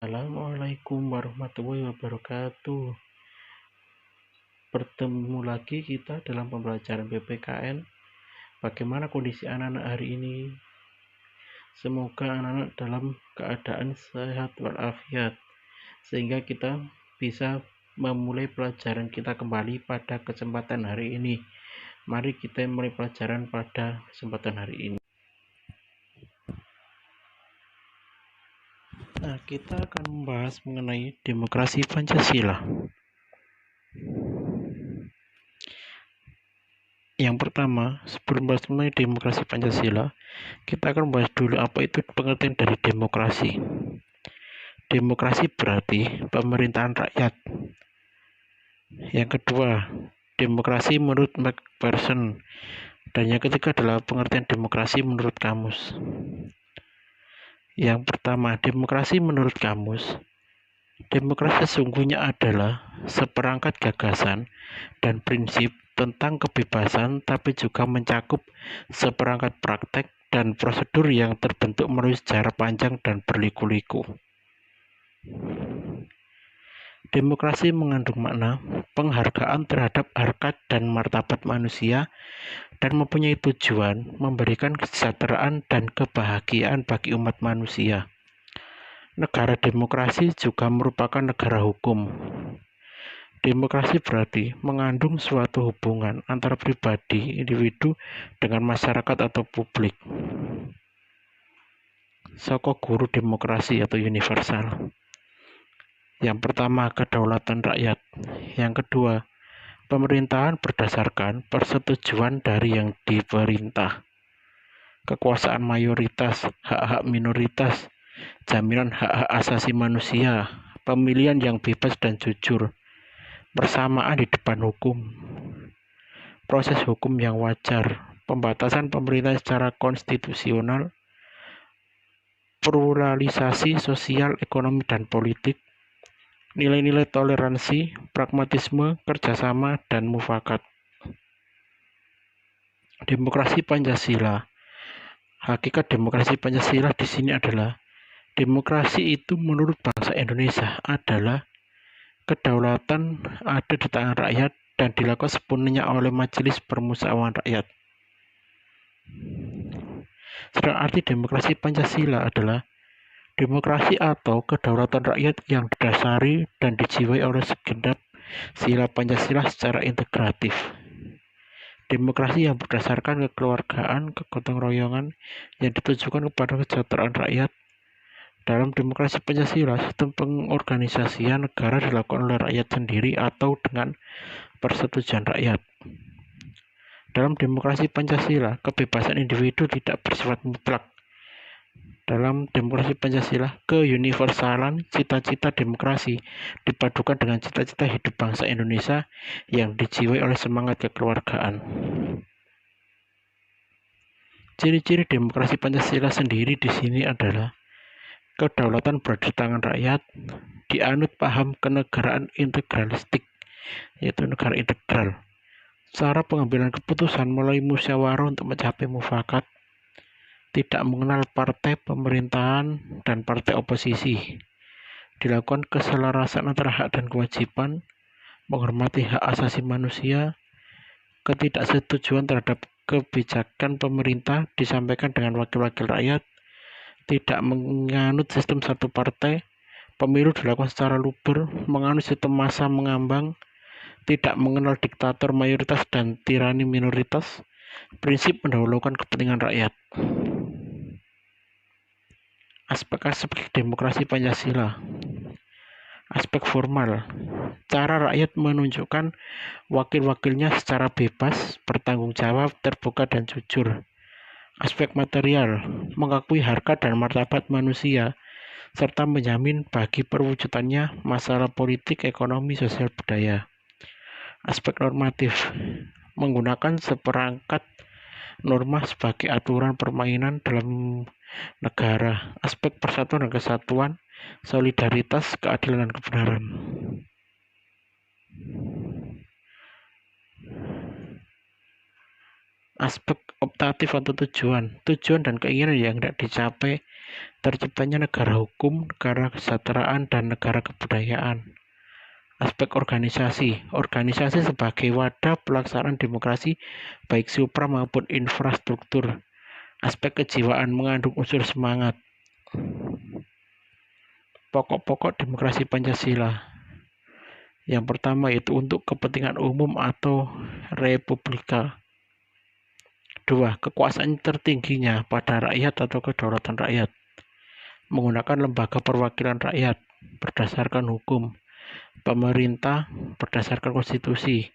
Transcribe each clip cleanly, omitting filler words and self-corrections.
Assalamualaikum warahmatullahi wabarakatuh. Bertemu lagi kita dalam pembelajaran PPKN. Bagaimana kondisi anak-anak hari ini? Semoga anak-anak dalam keadaan sehat walafiat, sehingga kita bisa memulai pelajaran kita kembali pada kesempatan hari ini. Mari kita mulai pelajaran pada kesempatan hari ini. Nah, kita akan membahas mengenai demokrasi Pancasila. Yang pertama, sebelum bahas mengenai demokrasi Pancasila, kita akan membahas dulu apa itu pengertian dari demokrasi. Demokrasi berarti pemerintahan rakyat. Yang kedua, demokrasi menurut McPherson. Dan yang ketiga adalah pengertian demokrasi menurut kamus. Yang pertama, demokrasi menurut kamus. Demokrasi sesungguhnya adalah seperangkat gagasan dan prinsip tentang kebebasan, tapi juga mencakup seperangkat praktek dan prosedur yang terbentuk melalui sejarah panjang dan berliku-liku. Demokrasi mengandung makna penghargaan terhadap harkat dan martabat manusia dan mempunyai tujuan memberikan kesejahteraan dan kebahagiaan bagi umat manusia. Negara demokrasi juga merupakan negara hukum. Demokrasi berarti mengandung suatu hubungan antara pribadi, individu, dengan masyarakat atau publik. Soko guru demokrasi atau universal. Yang pertama, kedaulatan rakyat. Yang kedua, pemerintahan berdasarkan persetujuan dari yang diperintah. Kekuasaan mayoritas, hak-hak minoritas, jaminan hak-hak asasi manusia, pemilihan yang bebas dan jujur, persamaan di depan hukum, proses hukum yang wajar, pembatasan pemerintah secara konstitusional, pluralisasi sosial, ekonomi, dan politik, nilai-nilai toleransi, pragmatisme, kerjasama, dan mufakat. Demokrasi Pancasila. Hakikat demokrasi Pancasila di sini adalah demokrasi itu menurut bangsa Indonesia adalah kedaulatan ada di tangan rakyat dan dilakukan sepenuhnya oleh Majelis Permusyawaratan Rakyat. Sedang arti demokrasi Pancasila adalah demokrasi atau kedaulatan rakyat yang didasari dan dijiwai oleh segenap sila Pancasila secara integratif. Demokrasi yang berdasarkan kekeluargaan, kegotong royongan yang ditujukan kepada kesejahteraan rakyat. Dalam demokrasi Pancasila, sistem pengorganisasian negara dilakukan oleh rakyat sendiri atau dengan persetujuan rakyat. Dalam demokrasi Pancasila, kebebasan individu tidak bersifat mutlak. Dalam demokrasi Pancasila, keuniversalan cita-cita demokrasi dipadukan dengan cita-cita hidup bangsa Indonesia yang dijiwai oleh semangat kekeluargaan. Ciri-ciri demokrasi Pancasila sendiri di sini adalah kedaulatan berada di tangan rakyat, dianut paham kenegaraan integralistik, yaitu negara integral. Cara pengambilan keputusan melalui musyawarah untuk mencapai mufakat, tidak mengenal partai pemerintahan dan partai oposisi, dilakukan keselarasan antara hak dan kewajiban, menghormati hak asasi manusia, ketidaksetujuan terhadap kebijakan pemerintah disampaikan dengan wakil-wakil rakyat, tidak menganut sistem satu partai, pemilu dilakukan secara luber, menganut sistem massa mengambang, tidak mengenal diktator mayoritas dan tirani minoritas, prinsip mendahulukan kepentingan rakyat. Aspek-aspek demokrasi Pancasila. Aspek formal. Cara rakyat menunjukkan wakil-wakilnya secara bebas, bertanggung jawab, terbuka, dan jujur. Aspek material. Mengakui harkat dan martabat manusia, serta menjamin bagi perwujudannya masalah politik, ekonomi, sosial, budaya. Aspek normatif. Menggunakan seperangkat norma sebagai aturan permainan dalam negara. Aspek persatuan dan kesatuan, solidaritas, keadilan, dan kebenaran. Aspek optatif atau tujuan dan keinginan yang tidak dicapai terciptanya negara hukum, negara kesejahteraan, dan negara kebudayaan. Aspek organisasi. Organisasi sebagai wadah pelaksanaan demokrasi baik supra maupun infrastruktur. Aspek kejiwaan mengandung unsur semangat. Pokok-pokok demokrasi Pancasila. Yang pertama yaitu untuk kepentingan umum atau republika. 2. Kekuasaan tertingginya pada rakyat atau kedaulatan rakyat. Menggunakan lembaga perwakilan rakyat berdasarkan hukum. Pemerintah berdasarkan konstitusi.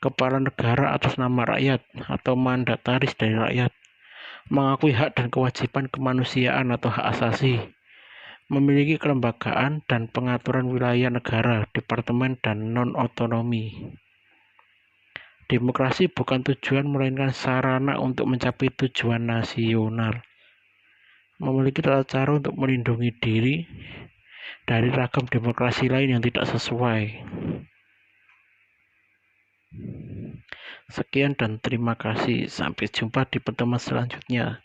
Kepala negara atas nama rakyat atau mandataris dari rakyat. Mengakui hak dan kewajiban kemanusiaan atau hak asasi. Memiliki kelembagaan dan pengaturan wilayah negara, departemen, dan non-otonomi. Demokrasi bukan tujuan melainkan sarana untuk mencapai tujuan nasional. Memiliki tata cara untuk melindungi diri dari ragam demokrasi lain yang tidak sesuai. Sekian dan terima kasih. Sampai jumpa di pertemuan selanjutnya.